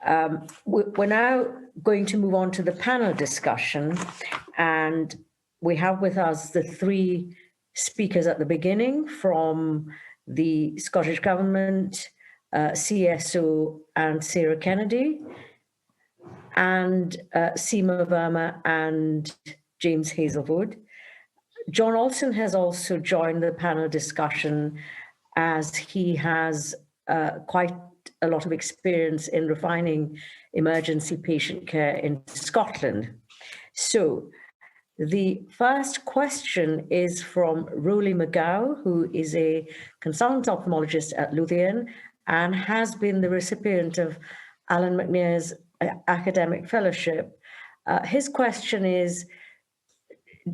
We're now going to move on to the panel discussion, and we have with us the three speakers at the beginning from the Scottish Government, CSO and Sarah Kennedy, and Seema Verma and James Hazelwood. John Olson has also joined the panel discussion as he has quite a lot of experience in refining emergency patient care in Scotland. So the first question is from Roly McGow, who is a consultant ophthalmologist at Lothian and has been the recipient of Alan McNair's academic fellowship. His question is,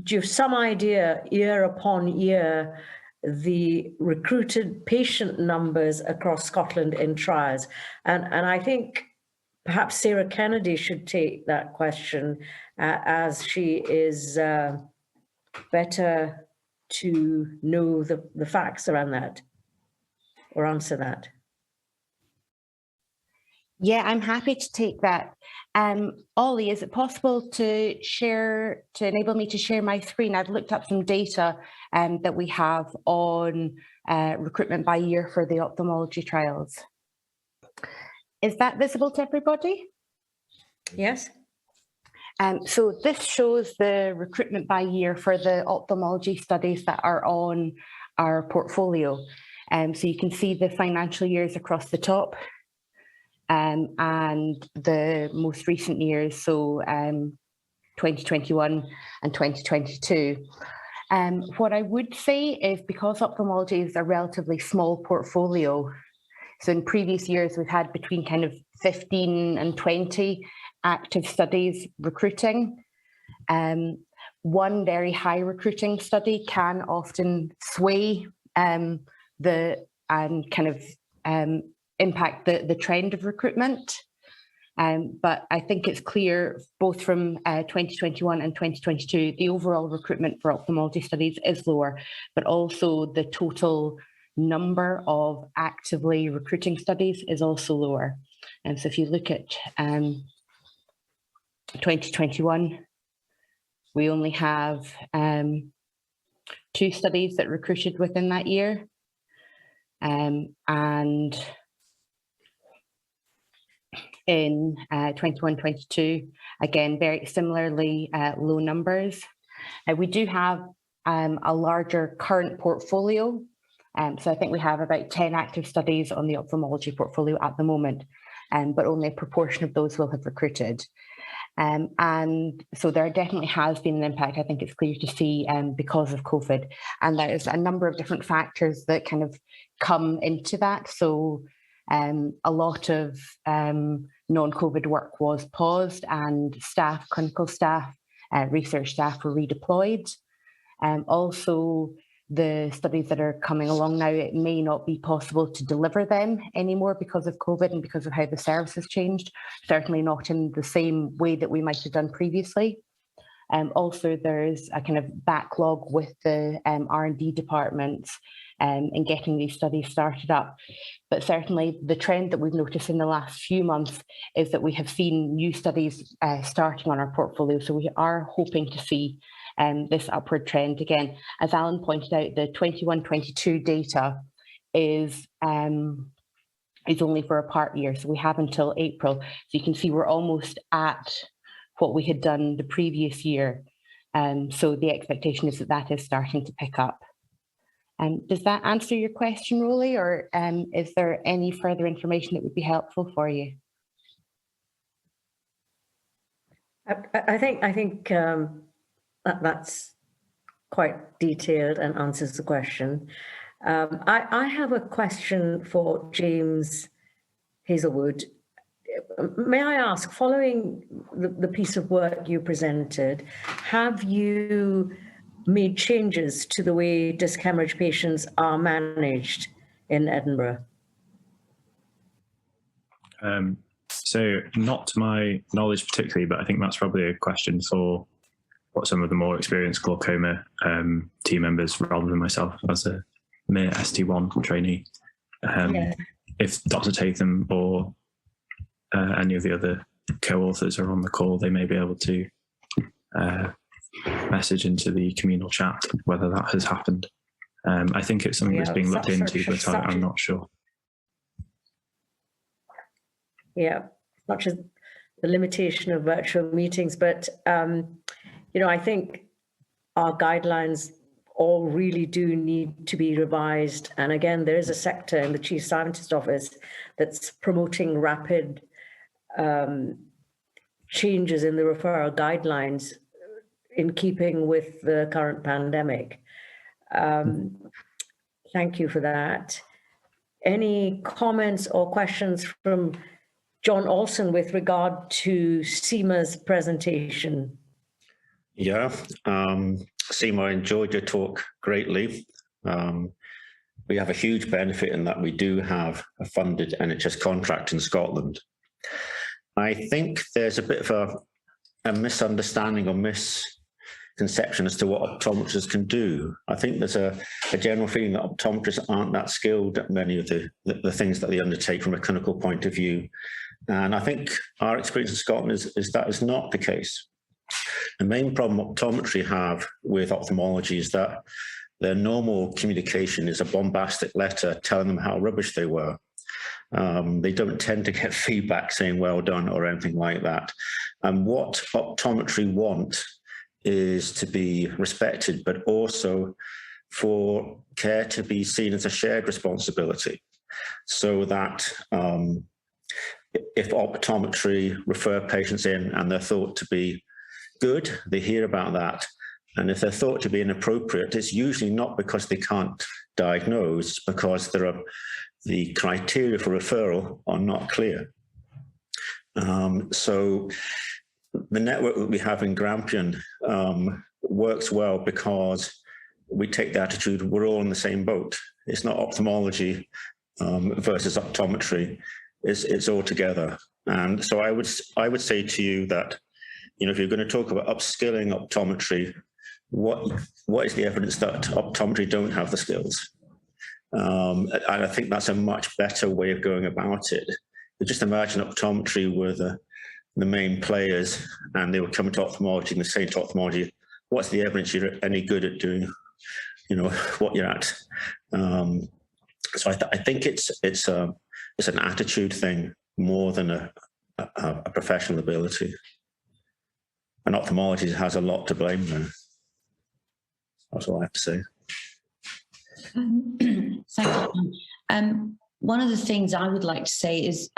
do you have some idea, year upon year, the recruited patient numbers across Scotland in trials? And I think perhaps Sarah Kennedy should take that question as she is better to know the facts around that or answer that. Yeah, I'm happy to take that. Ollie, is it possible to enable me to share my screen? I've looked up some data that we have on recruitment by year for the ophthalmology trials. Is that visible to everybody? Yes. So this shows the recruitment by year for the ophthalmology studies that are on our portfolio. So you can see the financial years across the top. And the most recent years, so 2021 and 2022. What I would say is, because ophthalmology is a relatively small portfolio, so in previous years we've had between kind of 15 and 20 active studies recruiting. One very high recruiting study can often sway impact the trend of recruitment. But I think it's clear both from 2021 and 2022, the overall recruitment for ophthalmology studies is lower, but also the total number of actively recruiting studies is also lower. And so if you look at 2021, we only have 2 studies that recruited within that year. And in 21-22, again, very similarly low numbers. We do have a larger current portfolio. So I think we have about 10 active studies on the ophthalmology portfolio at the moment, but only a proportion of those will have recruited. And so there definitely has been an impact. I think it's clear to see because of COVID. And there's a number of different factors that kind of come into that. So a lot of non-COVID work was paused, and staff, clinical staff, research staff were redeployed. Also, the studies that are coming along now, it may not be possible to deliver them anymore because of COVID and because of how the service has changed, certainly not in the same way that we might have done previously. Also, there's a kind of backlog with the R&D departments in getting these studies started up. But certainly the trend that we've noticed in the last few months is that we have seen new studies starting on our portfolio. So we are hoping to see this upward trend again. As Alan pointed out, the 21-22 data is only for a part year. So we have until April. So you can see we're almost at what we had done the previous year. So the expectation is that that is starting to pick up. Does that answer your question, Roly, or is there any further information that would be helpful for you? I think that's quite detailed and answers the question. I have a question for James Hazelwood. May I ask, following the piece of work you presented, have you made changes to the way disc hemorrhage patients are managed in Edinburgh? So not to my knowledge particularly, but I think that's probably a question for what some of the more experienced glaucoma team members rather than myself as a mere ST1 trainee. If Dr. Tatham or any of the other co-authors are on the call, they may be able to message into the communal chat whether that has happened. I think it's something that's being looked into, but I'm not sure. Yeah, not just the limitation of virtual meetings, but I think our guidelines all really do need to be revised. And again, there is a sector in the Chief Scientist Office that's promoting rapid changes in the referral guidelines in keeping with the current pandemic. Thank you for that. Any comments or questions from John Olson with regard to Seema's presentation? Yeah, Seema, I enjoyed your talk greatly. We have a huge benefit in that we do have a funded NHS contract in Scotland. I think there's a bit of a misunderstanding or misconception as to what optometrists can do. I think there's a general feeling that optometrists aren't that skilled at many of the things that they undertake from a clinical point of view. And I think our experience in Scotland is that is not the case. The main problem optometry have with ophthalmology is that their normal communication is a bombastic letter telling them how rubbish they were. They don't tend to get feedback saying well done or anything like that. And what optometry want is to be respected, but also for care to be seen as a shared responsibility, so that if optometry refer patients in and they're thought to be good, they hear about that. And if they're thought to be inappropriate, it's usually not because they can't diagnose, it's because the criteria for referral are not clear. So the network that we have in Grampian works well because we take the attitude we're all in the same boat. It's not ophthalmology versus optometry. It's all together. And so I would say to you that, if you're going to talk about upskilling optometry, what is the evidence that optometry don't have the skills? And I think that's a much better way of going about it. But just imagine optometry were the main players and they were coming to ophthalmology and they're saying to ophthalmology, what's the evidence you're any good at doing, what you're at? So I think it's an attitude thing more than a professional ability. And ophthalmology has a lot to blame there. That's all I have to say. Thank you. One of the things I would like to say is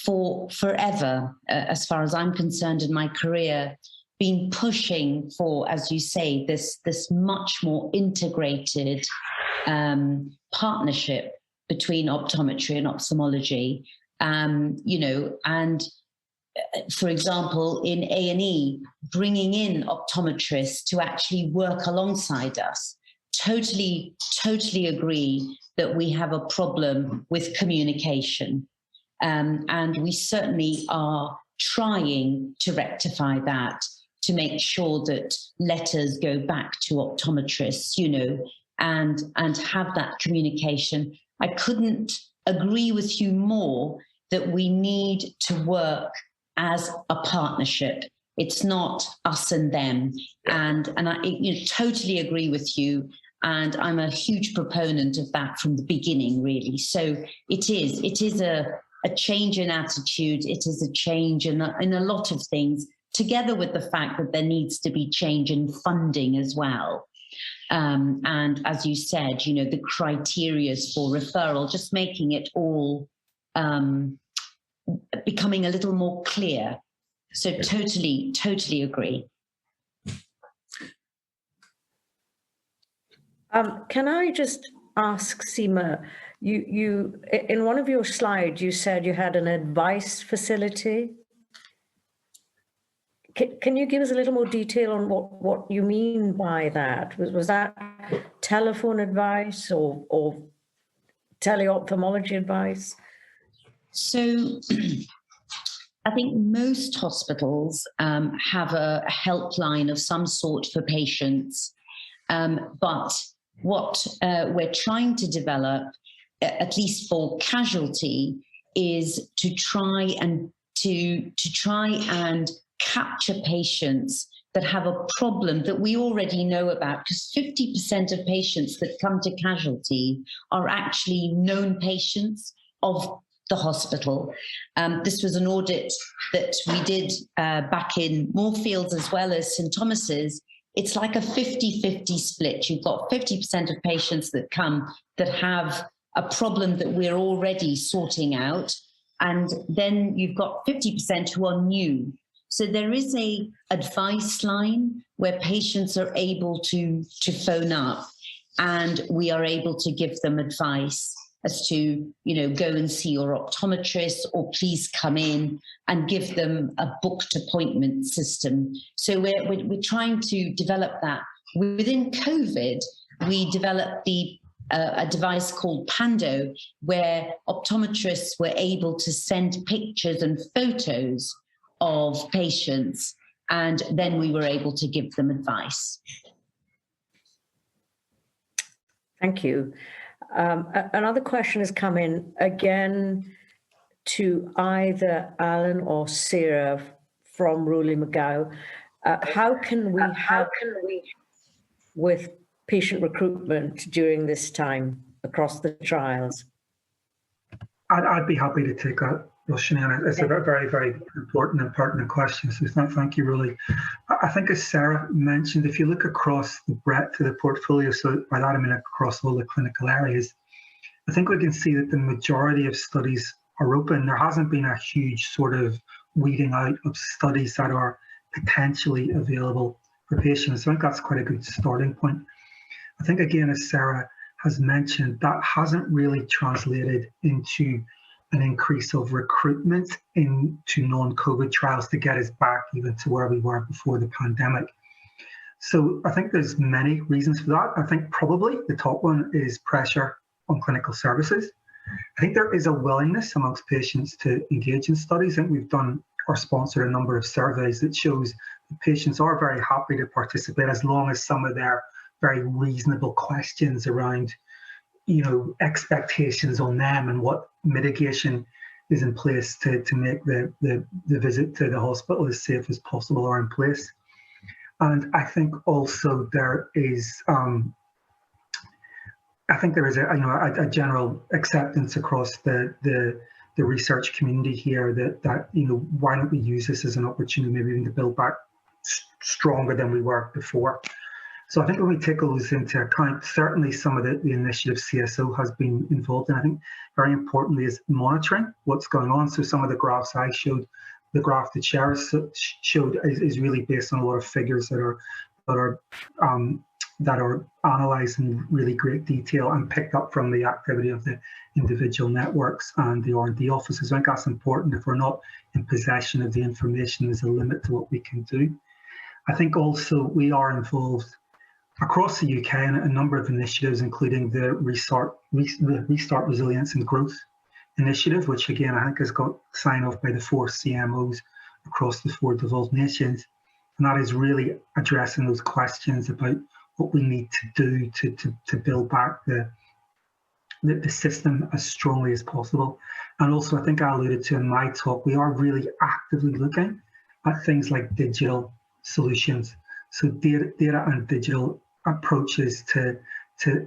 for forever, as far as I'm concerned in my career, been pushing for, as you say, this much more integrated partnership between optometry and ophthalmology, and for example, in A&E, bringing in optometrists to actually work alongside us. Totally agree that we have a problem with communication. And we certainly are trying to rectify that, to make sure that letters go back to optometrists, and have that communication. I couldn't agree with you more that we need to work as a partnership. It's not us and them. And I totally agree with you. And I'm a huge proponent of that from the beginning, really. So it is a change in attitude. It is a change in a lot of things, together with the fact that there needs to be change in funding as well. And as you said, the criteria for referral, just making it all becoming a little more clear. So totally agree. Can I just ask, Seema, you in one of your slides, you said you had an advice facility. Can you give us a little more detail on what you mean by that? Was that telephone advice or teleophthalmology advice? So I think most hospitals have a helpline of some sort for patients, but what we're trying to develop, at least for casualty, is to try and capture patients that have a problem that we already know about, because 50% of patients that come to casualty are actually known patients of the hospital. This was an audit that we did back in Moorfields as well as St Thomas's. It's like a 50-50 split. You've got 50% of patients that come that have a problem that we're already sorting out, and then you've got 50% who are new. So there is a advice line where patients are able to phone up, and we are able to give them advice as to, go and see your optometrist, or please come in, and give them a booked appointment system. So we're trying to develop that. Within COVID, we developed a device called Pando, where optometrists were able to send pictures and photos of patients, and then we were able to give them advice. Thank you. Another question has come in again to either Alan or Sarah from Rowley McGow. How can we help with patient recruitment during this time across the trials? I'd be happy to take that, Roshini, and it's a very, very important and pertinent question. So thank you, Rowley. I think, as Sarah mentioned, if you look across the breadth of the portfolio, so by that I mean across all the clinical areas, I think we can see that the majority of studies are open. There hasn't been a huge sort of weeding out of studies that are potentially available for patients. So I think that's quite a good starting point. I think, again, as Sarah has mentioned, that hasn't really translated into an increase of recruitment into non-COVID trials to get us back even to where we were before the pandemic. So I think there's many reasons for that. I think probably the top one is pressure on clinical services. I think there is a willingness amongst patients to engage in studies. I think we've done or sponsored a number of surveys that shows that patients are very happy to participate as long as some of their very reasonable questions around, expectations on them and what mitigation is in place to make the visit to the hospital as safe as possible are in place. And I think also there is a general acceptance across the research community here that why don't we use this as an opportunity maybe even to build back stronger than we were before. So I think when we take all this into account, certainly some of the initiatives CSO has been involved in. I think very importantly is monitoring what's going on. So some of the graphs I showed, the graph that Shara showed is really based on a lot of figures that are analysed in really great detail and picked up from the activity of the individual networks and the R&D offices. I think that's important. If we're not in possession of the information, there's a limit to what we can do. I think also we are involved across the UK in a number of initiatives, including the Restart Resilience and Growth initiative, which again I think has got signed off by the 4 CMOs across the 4 devolved nations. And that is really addressing those questions about what we need to do to build back the system as strongly as possible. And also, I think I alluded to in my talk, we are really actively looking at things like digital solutions. So data and digital approaches to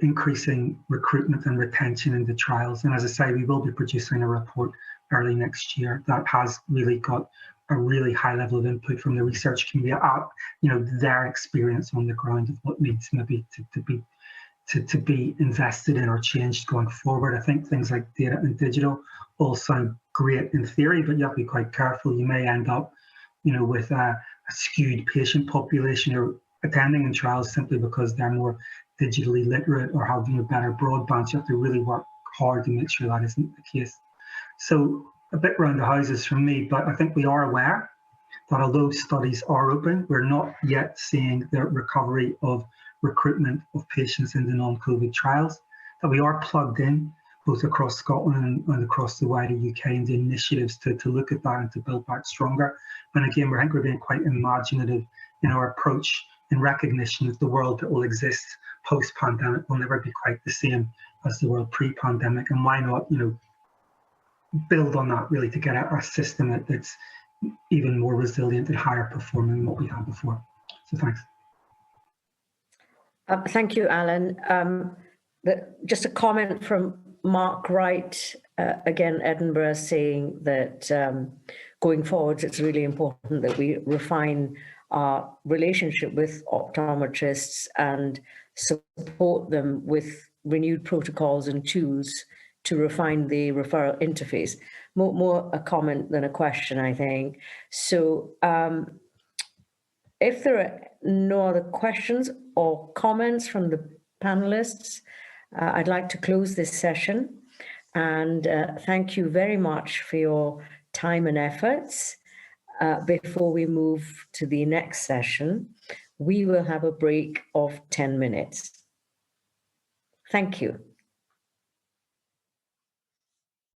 increasing recruitment and retention in the trials. And as I say, we will be producing a report early next year that has really got a really high level of input from the research community at their experience on the ground of what needs maybe to be invested in or changed going forward. I think things like data and digital all sound great in theory, but you have to be quite careful. You may end up with a skewed patient population or attending in trials simply because they're more digitally literate or have better broadband. So you have to really work hard to make sure that isn't the case. So a bit round the houses from me, but I think we are aware that although studies are open, we're not yet seeing the recovery of recruitment of patients in the non-COVID trials, that we are plugged in both across Scotland and across the wider UK in the initiatives to look at that and to build back stronger. And again, I think we're being quite imaginative in our approach in recognition that the world that will exist post-pandemic will never be quite the same as the world pre-pandemic. And why not, build on that really to get a system that's even more resilient and higher performing than what we had before. So thanks. Thank you, Alan. Just a comment from Mark Wright, again, Edinburgh, saying that going forward, it's really important that we refine our relationship with optometrists and support them with renewed protocols and tools to refine the referral interface. More a comment than a question, I think. So if there are no other questions or comments from the panelists, I'd like to close this session. And thank you very much for your time and efforts. Before we move to the next session, we will have a break of 10 minutes. Thank you.